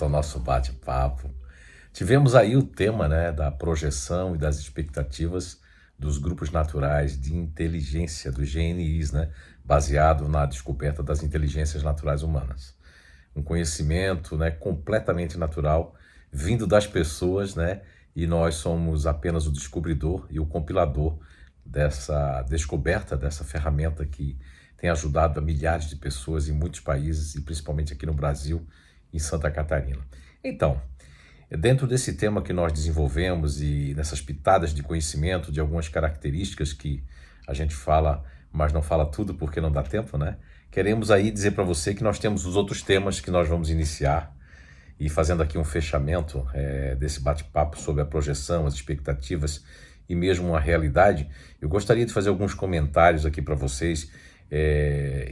ao nosso bate-papo. Tivemos aí o tema, né, da projeção e das expectativas dos grupos naturais de inteligência, dos GNIs, né, baseado na descoberta das inteligências naturais humanas. Um conhecimento, né, completamente natural, vindo das pessoas, né, e nós somos apenas o descobridor e o compilador dessa descoberta, dessa ferramenta que tem ajudado a milhares de pessoas em muitos países e principalmente aqui no Brasil, em Santa Catarina. Então, dentro desse tema que nós desenvolvemos e nessas pitadas de conhecimento de algumas características que a gente fala, mas não fala tudo porque não dá tempo, né? Queremos aí dizer para você que nós temos os outros temas que nós vamos iniciar e fazendo aqui um fechamento desse bate-papo sobre a projeção, as expectativas e mesmo a realidade. Eu gostaria de fazer alguns comentários aqui para vocês,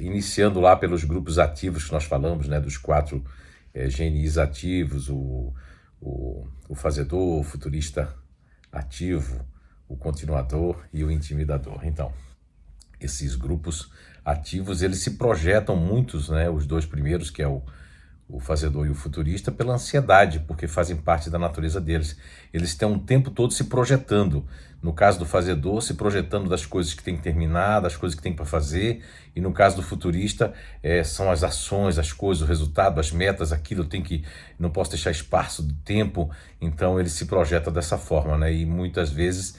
iniciando lá pelos grupos ativos que nós falamos, né, dos 4 GNIs ativos, o fazedor, o futurista ativo, o continuador e o intimidador. Então, esses grupos ativos, eles se projetam muitos, né, os 2 primeiros, que é o fazedor e o futurista, pela ansiedade, porque fazem parte da natureza deles. Eles estão o tempo todo se projetando. No caso do fazedor, se projetando das coisas que tem que terminar, das coisas que tem para fazer. E no caso do futurista, são as ações, as coisas, o resultado, as metas, aquilo tem que... Não posso deixar espaço de tempo. Então ele se projeta dessa forma, né? E muitas vezes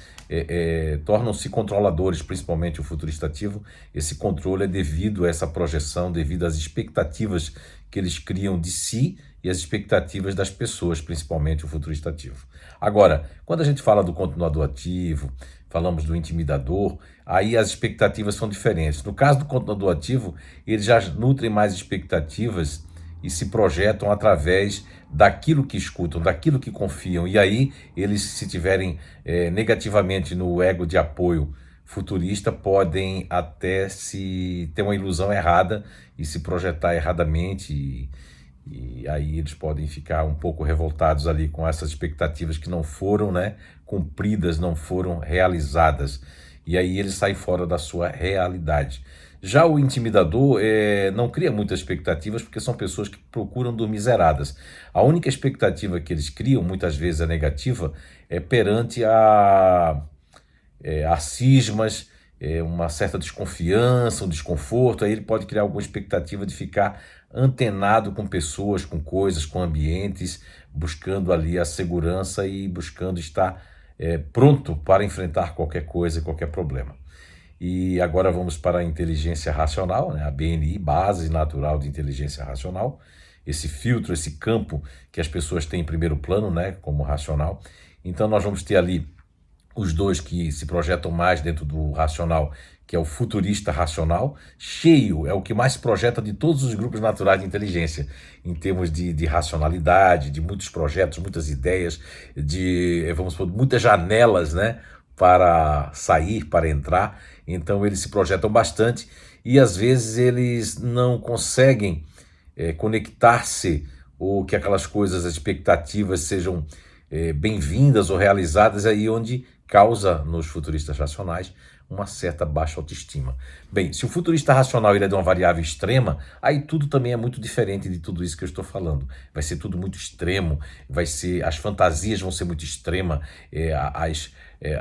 tornam-se controladores, principalmente o futurista ativo. Esse controle é devido a essa projeção, devido às expectativas que eles criam de si e as expectativas das pessoas, principalmente o futurista ativo. Agora, quando a gente fala do continuador ativo, falamos do intimidador, aí as expectativas são diferentes. No caso do continuador ativo, eles já nutrem mais expectativas e se projetam através daquilo que escutam, daquilo que confiam. E aí, eles, se tiverem negativamente no ego de apoio futurista, podem até se ter uma ilusão errada e se projetar erradamente e aí eles podem ficar um pouco revoltados ali com essas expectativas que não foram, né, cumpridas, não foram realizadas. E aí ele sai fora da sua realidade. Já o intimidador não cria muitas expectativas porque são pessoas que procuram dormir zeradas. A única expectativa que eles criam, muitas vezes é negativa, é perante a cismas, uma certa desconfiança, um desconforto. Aí ele pode criar alguma expectativa de ficar antenado com pessoas, com coisas, com ambientes, buscando ali a segurança e buscando estar pronto para enfrentar qualquer coisa, qualquer problema. E agora vamos para a inteligência racional, né? A BNI, Base Natural de Inteligência Racional, esse filtro, esse campo que as pessoas têm em primeiro plano, né, como racional. Então nós vamos ter ali os 2 que se projetam mais dentro do racional, que é o futurista racional, cheio, é o que mais se projeta de todos os grupos naturais de inteligência, em termos de racionalidade, de muitos projetos, muitas ideias, vamos supor, muitas janelas, né, para sair, para entrar. Então eles se projetam bastante e às vezes eles não conseguem conectar-se ou que aquelas coisas, as expectativas sejam bem-vindas ou realizadas, aí onde causa nos futuristas racionais uma certa baixa autoestima. Bem, se o futurista racional ele é de uma variável extrema, aí tudo também é muito diferente de tudo isso que eu estou falando. Vai ser tudo muito extremo, as fantasias vão ser muito extremas,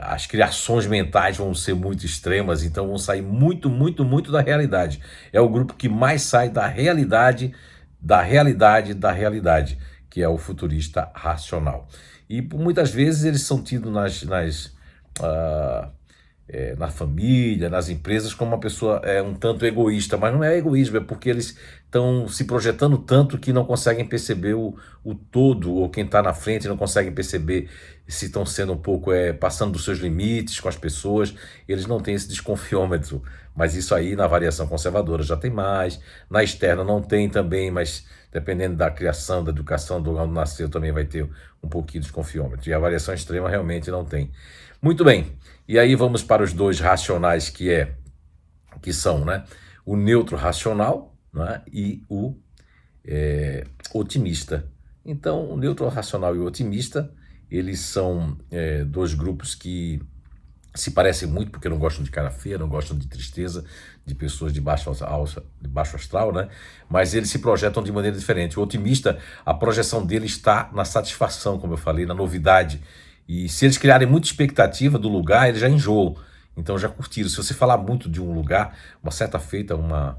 as criações mentais vão ser muito extremas, então vão sair muito, muito, muito da realidade. É o grupo que mais sai da realidade, da realidade, da realidade, que é o futurista racional. E muitas vezes eles são tidos na família, nas empresas, como uma pessoa um tanto egoísta, mas não é egoísmo, é porque eles estão se projetando tanto que não conseguem perceber o todo, ou quem está na frente não conseguem perceber se estão sendo um pouco, passando dos seus limites com as pessoas. Eles não têm esse desconfiômetro, mas isso aí na variação conservadora já tem mais, na externa não tem também, mas dependendo da criação, da educação, do onde nasceu, também vai ter um pouquinho de desconfiômetro, e a variação extrema realmente não tem. Muito bem, e aí vamos para os 2 racionais que são, né, o neutro racional, né, e o otimista. Então, o neutro racional e o otimista, eles são 2 grupos que se parecem muito porque não gostam de cara feia, não gostam de tristeza, de pessoas de baixo astral, né? Mas eles se projetam de maneira diferente. O otimista, a projeção dele está na satisfação, como eu falei, na novidade. E se eles criarem muita expectativa do lugar, eles já enjoam. Então já curtiram. Se você falar muito de um lugar, uma certa feita, uma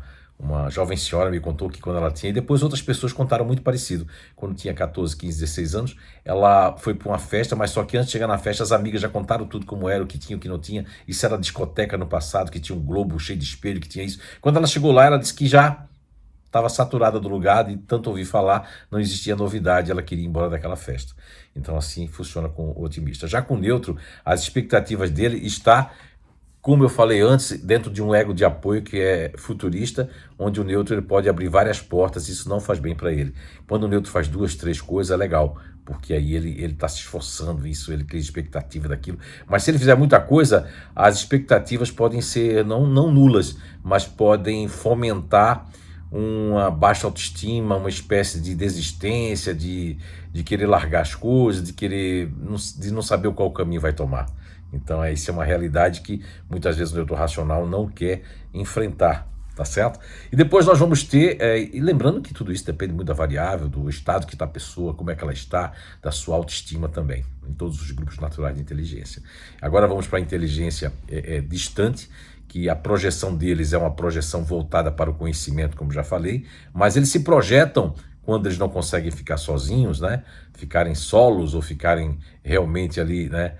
jovem senhora me contou que quando ela tinha, e depois outras pessoas contaram muito parecido. Quando tinha 14, 15, 16 anos, ela foi para uma festa, mas só que antes de chegar na festa, as amigas já contaram tudo como era, o que tinha, o que não tinha. Isso era discoteca no passado, que tinha um globo cheio de espelho, que tinha isso. Quando ela chegou lá, ela disse que já estava saturada do lugar, de tanto ouvir falar, não existia novidade, ela queria ir embora daquela festa. Então assim funciona com o otimista. Já com o neutro, as expectativas dele está, como eu falei antes, dentro de um ego de apoio que é futurista, onde o neutro ele pode abrir várias portas, isso não faz bem para ele. Quando o neutro faz 2, 3 coisas, é legal, porque aí ele está se esforçando, isso, ele cria expectativa daquilo. Mas se ele fizer muita coisa, as expectativas podem ser não nulas, mas podem fomentar uma baixa autoestima, uma espécie de desistência, de querer largar as coisas, de não saber qual caminho vai tomar. Então, isso é uma realidade que muitas vezes o neutro racional não quer enfrentar, tá certo? E depois nós vamos ter, e lembrando que tudo isso depende muito da variável, do estado que está a pessoa, como é que ela está, da sua autoestima também, em todos os grupos naturais de inteligência. Agora vamos para a inteligência distante, que a projeção deles é uma projeção voltada para o conhecimento, como já falei, mas eles se projetam quando eles não conseguem ficar sozinhos, né? Ficarem solos ou ficarem realmente ali, né?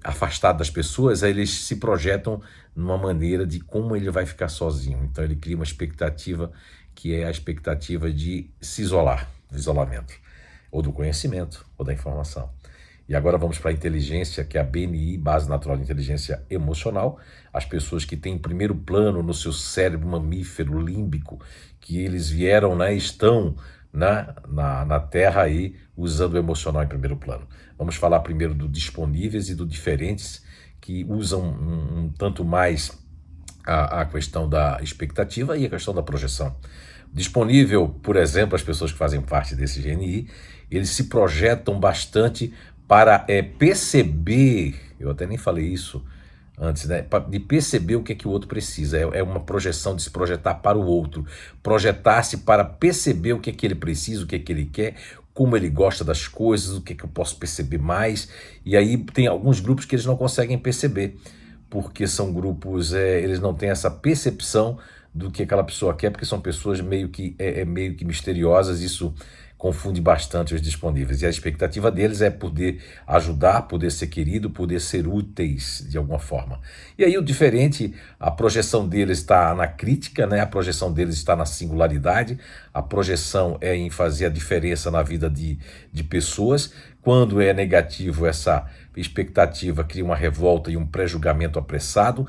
Afastado das pessoas, aí eles se projetam numa maneira de como ele vai ficar sozinho. Então ele cria uma expectativa que é a expectativa de se isolar, do isolamento, ou do conhecimento, ou da informação. E agora vamos para a inteligência, que é a BNI, Base Natural de Inteligência Emocional. As pessoas que têm em primeiro plano no seu cérebro mamífero límbico, que eles vieram, né, estão na Terra aí, usando o emocional em primeiro plano. Vamos falar primeiro do disponíveis e do diferentes, que usam um tanto mais a questão da expectativa e a questão da projeção. Disponível, por exemplo, as pessoas que fazem parte desse GNI, eles se projetam bastante para perceber, eu até nem falei isso antes, né? De perceber o que é que o outro precisa. É uma projeção de se projetar para o outro. Projetar-se para perceber o que é que ele precisa, o que é que ele quer, como ele gosta das coisas, o que é que eu posso perceber mais. E aí tem alguns grupos que eles não conseguem perceber, porque são grupos, eles não têm essa percepção do que aquela pessoa quer, porque são pessoas meio que misteriosas. Isso confunde bastante os disponíveis. E a expectativa deles é poder ajudar, poder ser querido, poder ser úteis de alguma forma. E aí o diferente, a projeção deles está na crítica, né? A projeção deles está na singularidade, a projeção é em fazer a diferença na vida de pessoas. Quando é negativo, essa expectativa cria uma revolta e um pré-julgamento apressado,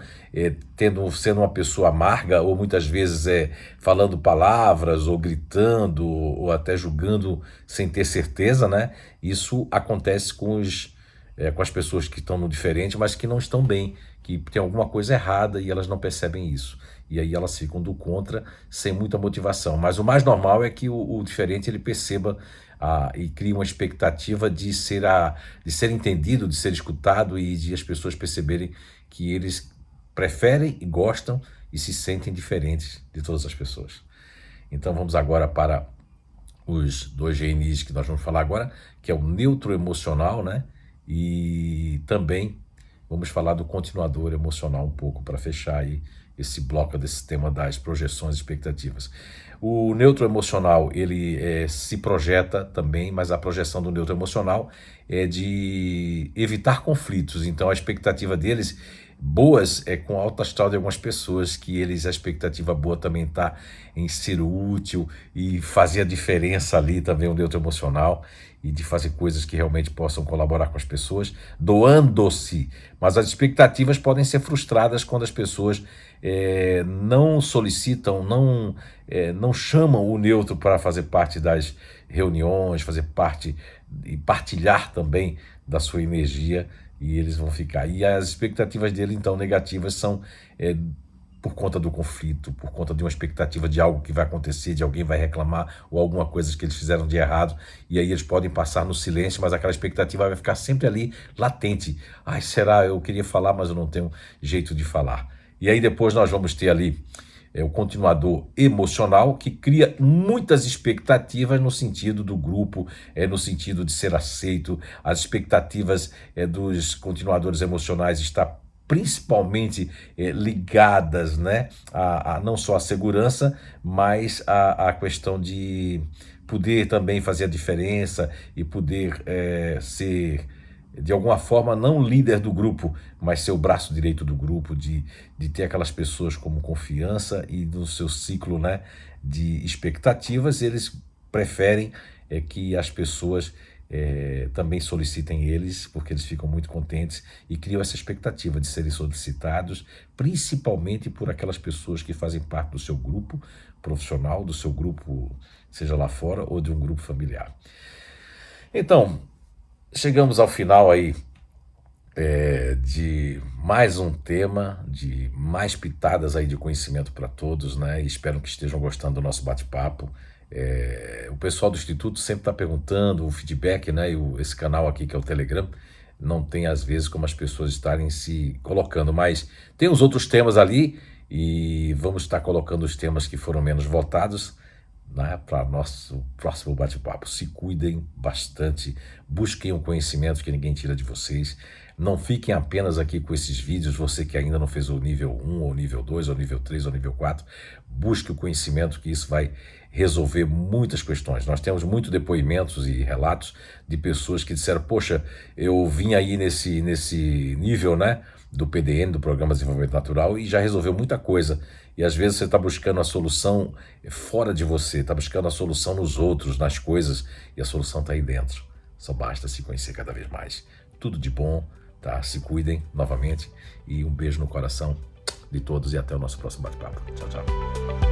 sendo uma pessoa amarga, ou muitas vezes falando palavras, ou gritando, ou até julgando sem ter certeza, né? Isso acontece com as pessoas que estão no diferente, mas que não estão bem, que tem alguma coisa errada e elas não percebem isso. E aí elas ficam do contra, sem muita motivação. Mas o mais normal é que o diferente ele perceba e cria uma expectativa de ser entendido, de ser escutado e de as pessoas perceberem que eles preferem e gostam e se sentem diferentes de todas as pessoas. Então vamos agora para os 2 GNIs que nós vamos falar agora, que é o neutro emocional, né? E também vamos falar do continuador emocional um pouco para fechar aí esse bloco desse tema das projeções e expectativas. O neutro emocional, ele se projeta também, mas a projeção do neutro emocional é de evitar conflitos. Então a expectativa deles boas com alta astral de algumas pessoas, que a expectativa boa também está em ser útil e fazer a diferença ali também, o neutro emocional, e de fazer coisas que realmente possam colaborar com as pessoas, doando-se. Mas as expectativas podem ser frustradas quando as pessoas não solicitam, não chamam o neutro para fazer parte das reuniões, fazer parte e partilhar também da sua energia, e eles vão ficar. E as expectativas dele, então, negativas, são por conta do conflito, por conta de uma expectativa de algo que vai acontecer, de alguém vai reclamar ou alguma coisa que eles fizeram de errado, e aí eles podem passar no silêncio, mas aquela expectativa vai ficar sempre ali, latente. Ai, será? Eu queria falar, mas eu não tenho jeito de falar. E aí depois nós vamos ter ali o continuador emocional, que cria muitas expectativas no sentido do grupo, no sentido de ser aceito. As expectativas dos continuadores emocionais está principalmente ligadas, né, a não só a segurança, mas a questão de poder também fazer a diferença e poder ser, de alguma forma, não líder do grupo, mas ser o braço direito do grupo, de ter aquelas pessoas como confiança, e no seu ciclo, né, de expectativas, eles preferem que as pessoas também solicitem eles, porque eles ficam muito contentes e criam essa expectativa de serem solicitados, principalmente por aquelas pessoas que fazem parte do seu grupo profissional, do seu grupo, seja lá fora, ou de um grupo familiar. Então, chegamos ao final aí de mais um tema, de mais pitadas aí de conhecimento para todos, né? E espero que estejam gostando do nosso bate-papo. O pessoal do Instituto sempre está perguntando, o feedback, né? E esse canal aqui, que é o Telegram, não tem às vezes como as pessoas estarem se colocando, mas tem os outros temas ali, e vamos estar colocando os temas que foram menos votados, né, para nosso próximo bate-papo. Se cuidem bastante, busquem um conhecimento que ninguém tira de vocês. Não fiquem apenas aqui com esses vídeos, você que ainda não fez o nível 1, ou nível 2, ou nível 3, ou nível 4, busque o conhecimento, que isso vai resolver muitas questões. Nós temos muitos depoimentos e relatos de pessoas que disseram: poxa, eu vim aí nesse nível, né, do PDN, do Programa de Desenvolvimento Natural, e já resolveu muita coisa. E às vezes você está buscando a solução fora de você, está buscando a solução nos outros, nas coisas, e a solução está aí dentro. Só basta se conhecer cada vez mais. Tudo de bom, tá? Se cuidem novamente, e um beijo no coração de todos, e até o nosso próximo bate-papo. Tchau, tchau.